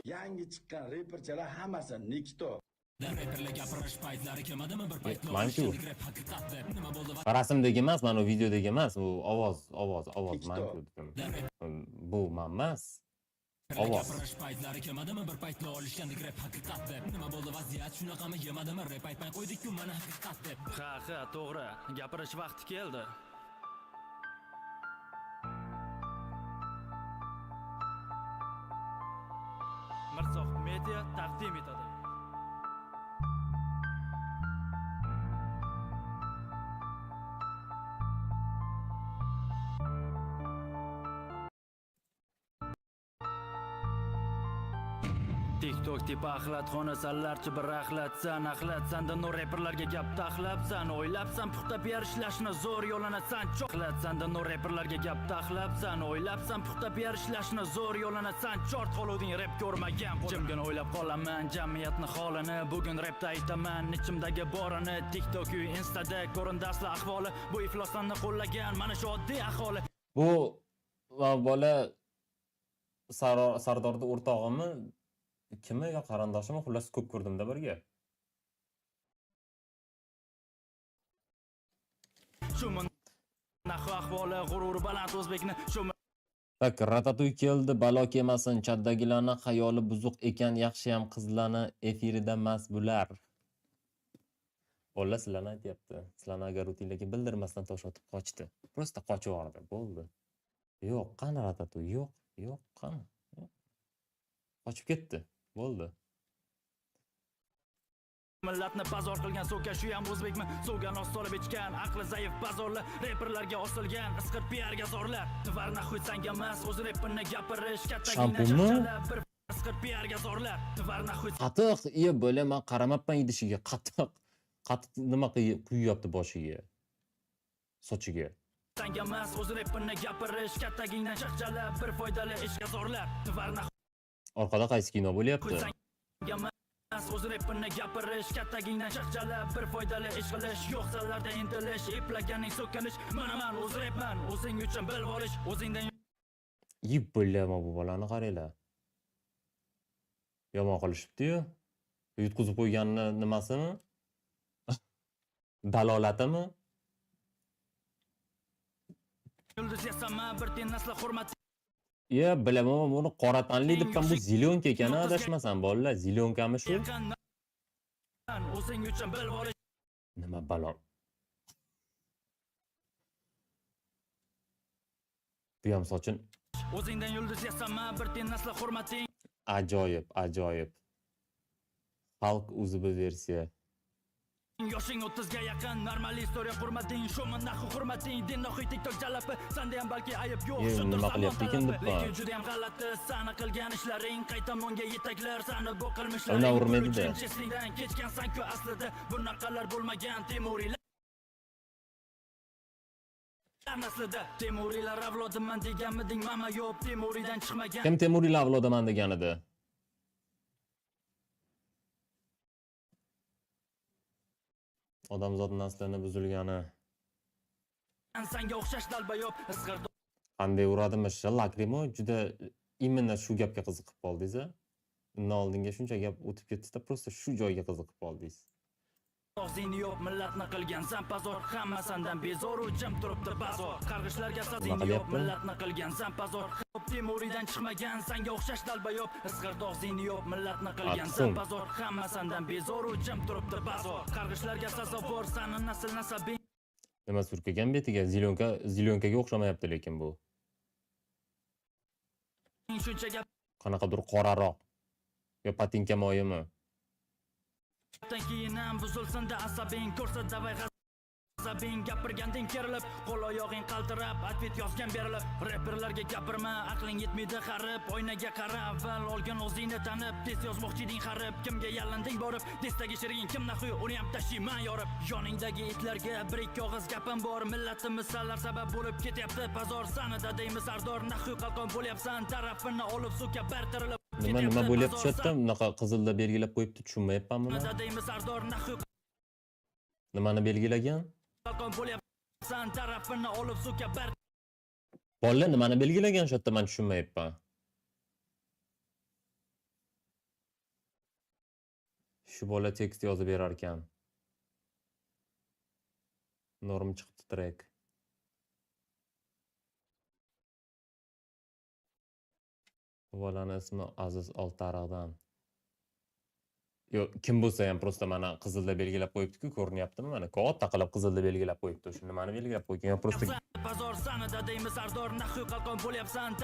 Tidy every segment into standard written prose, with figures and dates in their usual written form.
Yangi chiqqan reperchilar hammasi Nikito. Manku. Rasmdagi emas, mana videodagi emas, u ovoz manku dedim. Bu emas. Ovoz. Paytlari kelmadimi bir paytlar olishgandek rap haqiqat deb. Nima bo'ldi vaziyat shunaqami yemadimi rap aytmay qo'ydik-ku mana haqiqat deb. Ha, to'g'ri. Gapirish vaqti keldi. Mirzoq Media taqdim etadi. TikTok tip axlatxona sallarchi bir axlatsan, axlatsan no reperlarga gap taxlabsan, o'ylabsan puxta PR ishlashni zo'r yo'lanasan, cho'qlatsan no reperlarga gap taxlabsan, o'ylabsan puxta PR ishlashni zo'r yo'lanasan, chort qoluvding rap ko'rmagan, jimgina o'ylab qolaman jamiyatni holini, bugun rapda aytaman ichimdagi borini, TikTok yu Instada ko'rindi asli ahvoli, bu ifloslarni qo'llagan mana shu oddiy aholi. Bu bola Sardorda o'rtog'imi kimi yo qarindoshimi, xullas ko'p ko'rdimda birga. Shu nahu ahvoli g'ururi baland o'zbekni shu Tak, Ratatuy keldi, balo kelmasin, chatdagilarni xayoli buzuq ekan, yaxshiyam qizlarni efirida emas bular. Bola sizlarni aytyapti. Sizlarni agar rutinlarga bildirmasdan tosh otib qochdi. Prosta qochib yubordi, bo'ldi. Yo'q, qani Ratatuy, yo'q, qani. Qochib ketdi. Bo'ldi. Millatni bazor qilgan so'ka shu ham o'zbekmi? So'gan os solib ichgan, aqli zaif bazorlar, reperlarga osilgan, isqir PRga zorlar. Varna xuysanga emas, o'z repini gapirish, kattagina chaqchalab, bir isqir PRga zorlar. Varna xuy Qatiq, bo'la men qaramabman idishiga, qatiq nima quyapti boshiga. Sochiga. Sanga emas, o'z repini gapirish, kattagina chaqchalab, bir foydali ishga zorlar. Varna Orqada qaysi kino bo'lyapti? o'z repini gapirish, kattagina chaqchalab, bir foydali ish qilish, yo'qsalarda intilish, eplaganing so'kinish, mana o'z repman, o'zing uchun bilib olish, o'zingdan Bo'la bu bolani qaranglar. Yomon qilishibdi-yu. Yutqizib qo'yganni nimasimi? Dalolatimi? yulduz yasama, bir tenasla hurmat Bilaman, buni qora tanli debman, bu zilyonka ekan, adashmasam bolalar, zilyonkami shu? o'zing uchun bilib olish. Nima balon? Bu ham sochin O'zingdan yulduz yasama, bir tenasla hurmating. ajoyib. Xalq o'zi bir versiya. Yoshing 30 ga yaqin, normal istoriya hurmating, sho'mi nahu hurmating, dinnohiy TikTok jalapi, senda ham balki ayib yo'q, nima qilyapti ekan deb lekin juda ham g'alati, sani qilgan ishlaring, qaytamonga yetaklar, sani bu qilmishlaring. Ona urmaydi-da. Chinchilikdan kechgansan-ku aslida, bunaqalar bo'lmagan Temuriylar. Aslida Temuriylar avlodiman deganmiding, mama yo'q, Temuriydan chiqmagan. Kim Temuriylar avlodiman degan edi? Odamzod naslini buzilgani. Sanga o'xshash dalbayob, isg'ir Qanday uradimi? Lakrimo juda imенно shu gapga qiziqib qoldingiz. Undan oldinga shuncha gap o'tib ketdi-da, prosta shu joyga qiziqib qoldingiz. Og'zingni yo'q, millatni qilgansan pazor, hamma sendan bezor, jim turibdi bazor. Qarg'ishlarga sazingni yo'q, millatni qilgansan pazor. Temuriydan chiqmagan, sanga o'xshash dalbayob, isg'ir og'zingni yo'q, millatni qilgansan pazor, hamma sendan bezor, jim turibdi bazor. Qarg'ishlarga sazovor, sani nasl nasabing. Nima surkagan betiga, zilyonkaga o'xshamayapti lekin bu. Shuncha gap Qanaqadir qoraroq. Yo patinka moyimi? keyin ham buzilsin-da asabing, ko'rsa davay g'azabing, gapirganding kerilib, qo'l oyog'ing qaltirab, atvet yozgan berilib, reperlarga gapirma, aqling yetmaydi xarib, oynaga qara, avval olgan o'zingni tanib, tez yozmoqchi eding xarib, kimga yalanding borib, desdagi shirging kim naxuy, uni ham tashiyman yorib, yoningdagi itlarga bir ikki og'iz gapim bor, millatimiz salar sabab bo'lib ketyapti pazor, sanida deymiz ardor, naxuy qalqon bo'lyapsan, tarafini olib suka bartirilib. Nima bo'lyapti shu yerda? Bunaqa qizilda belgilab qo'yibdi, tushunmayapman buni. Nimani belgilagan? Bolalar nimani belgilagan shu yerda, men tushunmayapman. Shu bola tekst yozib berar ekan. Norm chiqibdi track. Bolani ismi Aziz Oltariqdan. Yo'q, kim bo'lsa ham prosta mana qizilda belgilab qo'yibdi-ku, ko'rinyaptimi? Mana katta qilib qizilda belgilab qo'yibdi. Shuni nimani belgilab qo'ygan? Yo prosta Bozor sanida deymiz ardor naxu qalqon bo'lyapsan.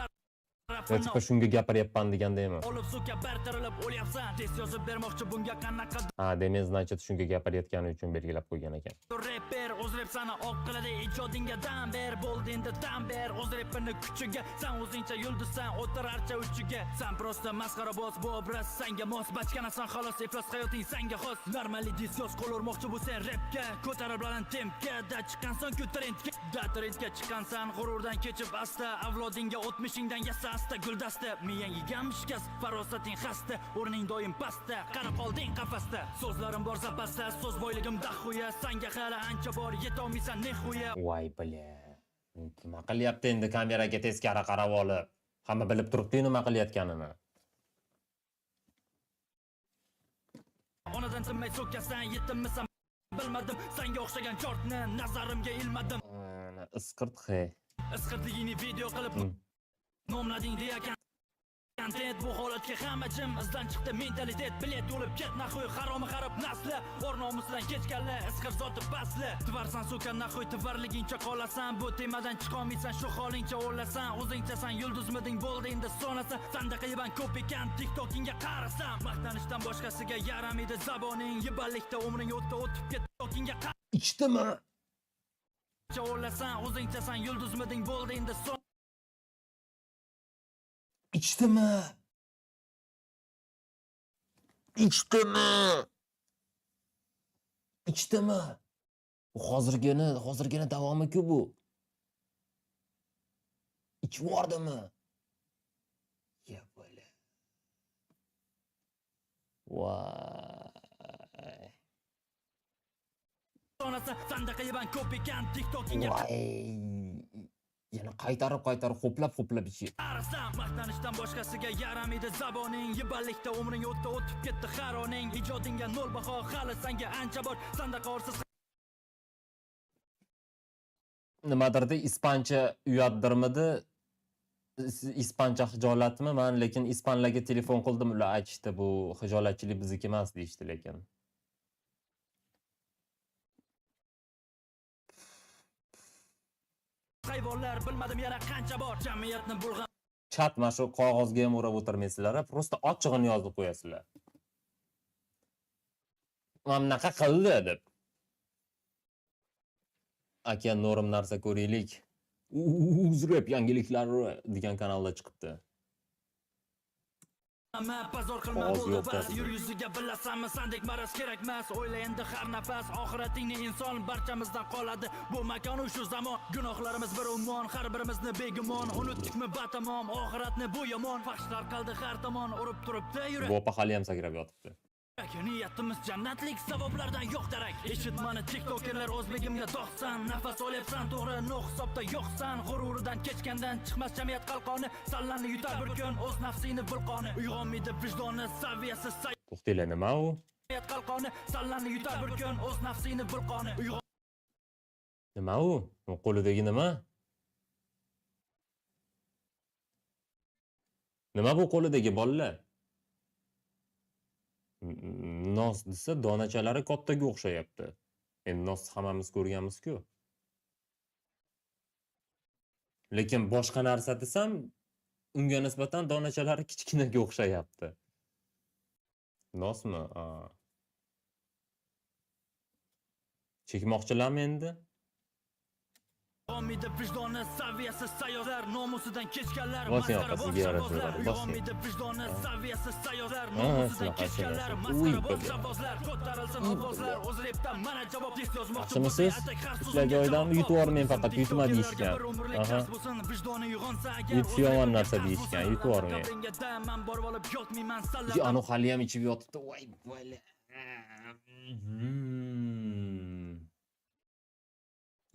Yo'q, shunga gapiryapman degandaymi? Olib suka bartarilib o'lyapsan. Test yozib bermoqchi bunga qanaqa Ha, demak, значит, shunga gapirayotgani uchun belgilab qo'ygan ekan. rapper o'z repsani oq qiladi ijodingga dam ber bo'ldi endi dam ber o'z repini kuchiga san o'zingcha yulduzsan o'tir archa uchiga san prosta masxara boz bu obraz sanga mos bachkanasan xolos iflos hayoting sanga xos normali diskos qo'l urmoqchi bo'lsan rapga ko'tarib baland tempga da chiqqansan ku trendga chiqqansan g'ururdan kechib asta avlodingga o'tmishingdan yasa asta guldasta miyang yegan shikast farosating xasta o'rning doim pastda qara qolding qafasda so'zlarim bor zapasda so'z boyligim dahuya sanga hali ancha bor yetolmaysan nehuya Voy bля. Nima qilyapti endi kameraga teskari qarab olib? Hamma bilib turibdi nima qilayotganini. onadan tinmay so'kasan yetimmisan bilmadim sanga o'xshagan chortni nazarimga ilmadim Isqirt he. isqirtligingni video qilib nomlading deya kontent bu holatga hamma jim izdan chiqdi mentalitet bilet yo'lib ket naxoy haromi xarab nasli or nomusidan kechganlar isqir zoti pasli tvarsan so'kan naxoy tvarligincha qolasan bu temadan chiqolmaysan shu holingcha o'lasan o'zingchasan yulduzmiding bo'ldi endi sonasan sanda qiyiban ko'p ekan tiktokingga qarasan maqtanishdan boshqasiga yaramaydi zaboning yiballikda umring o'tib tiktokingga Ichdimi? o'lasan o'zingchasan yulduzmiding bo'ldi endi Ichdimi? Bu hozirgina davomi-ku bu. Ichib yordimi? Ya bola. Voy. sonasan sanda qiyiban ko'p ekan tiktokingga Voy. Yana qaytarib ho'plab ichi. Arasam maqtanishdan boshqasiga yaramaydi zaboning yiballikda umring o'tib ketdi haroning ijodingga nol baho hali sanga ancha bor sanda qorsiz Nimadirda ispancha uyatdirmidi? Ispancha hijolatmi? Men lekin ispanlarga telefon qildim, ular aytishdi bu hijolatchilik bizniki emas deyishdi lekin. hayvonlar bilmadim yana qancha bor jamiyatni bulg'an Chat mana shu qog'ozga ham o'rab o'tirmaysizlar, prosta ochig'ini yozib qo'yasizlar. Mana bunaqa qildi deb. Aka Norim narsa ko'raylik. Uzrep yangiliklari degan kanalda chiqibdi. Amma pazor qilma Qog'oz bo'ldi yo'q bas da. yur yuziga bilasanmi sandek maraz kerakmas o'yla endi har nafas oxiratingni inson barchamizdan qoladi bu makon shu zamon gunohlarimiz bir ummon har birimizni begumon unutdikmi batamom oxiratni bu yomon faxshlar qaldi har tomon urib turibdi yurak Bopa hali ham sakrab yotibdi. niyatimiz jannatlik savoblardan yo'q darak eshitmani tiktokerlar o'zbegimga do'xsan nafas olyapsan to'g'ri no hisobda yo'qsan g'ururidan kechgandan chiqmas jamiyat qalqoni sallanni yutar bir kun o'z nafsini vulqoni uyg'onmaydi vijdoni saviyasi To'xtanglar, nima u? jamiyat qalqoni sallanni yutar bir kun o'z nafsini vulqoni Nima u? Qo'lidagi nima? Nima bu qo'lidagi bolalar? Nos desa donachalari kattaga o'xshayapti. Endi nos hammamiz ko'rganmiz-ku. Lekin boshqa narsa desam, unga nisbatan donachalari kichkinaga o'xshayapti. Nosmi? Chekmoqchilarmi endi? uyg'onmaydi vijdoni saviyasi sayyohlar nomusidan kechganlar Bosing masxara orqasiga bo'lsa yarashib bozlar beradi, bosing. uyg'onmaydi vijdoni saviyasi sayyohlar nomusidan kechganlar Uy, masxara baba. bo'lsa bozlar ko'tarilsin ovozlar o'z repdan mana javob tez yozmoqchi Yaxshimisiz? Ishlar joyidan yutib yubormang faqat, yutma deyishgan. Aha. vijdoni uyg'onsa Yutish yomon narsa deyishgan, yutib yubormang. man borib olib yotmayman Anu hali ham ichib yotibdi. Voy bola.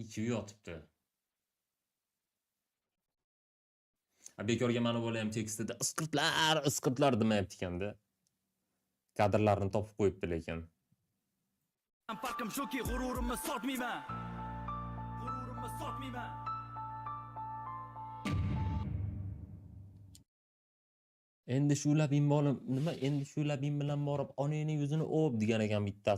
Ichib yotibdi. Bekorga mana bola ham tekstida isqirtlar demayapti ekanda. kadrlarni topib qo'yibdi lekin. Farqim shuki, g'ururimni sotmayman. G'ururimni sotmayman. Endi shu labing bilan borib onangning yuzini o'p degan ekan bittasi.